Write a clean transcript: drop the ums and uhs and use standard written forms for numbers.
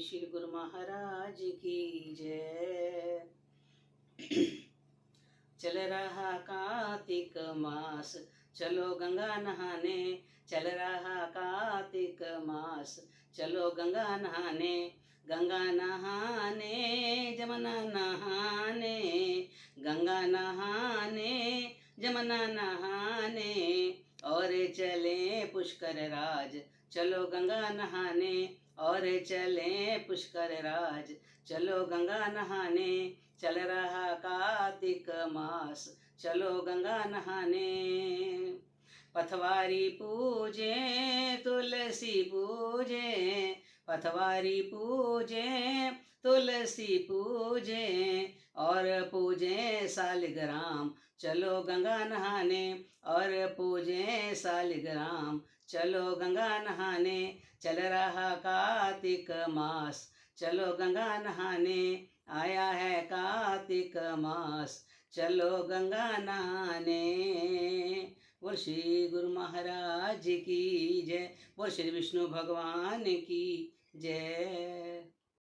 श्री गुरु महाराज की जय। चल रहा कार्तिक मास, चलो गंगा नहाने। चल रहा कार्तिक मास, चलो गंगा नहाने। गंगा नहाने, जमुना नहाने। गंगा नहाने, जमुना नहाने। और चले पुष्कर राज, चलो गंगा नहाने। और चले पुष्कर राज, चलो गंगा नहाने। चल रहा कार्तिक मास, चलो गंगा नहाने। पथवारी पूजे, तुलसी पूजे। पथवारी पूजे, तुलसी पूजे। और पूजे सालिग्राम, चलो गंगा नहाने। और पूजे सालिग्राम, चलो गंगा नहाने। चल रहा कार्तिक मास, चलो गंगा नहाने। आया है कार्तिक मास, चलो गंगा नहाने। बोल श्री गुरु महाराज की जय। बोल श्री विष्णु भगवान की जय।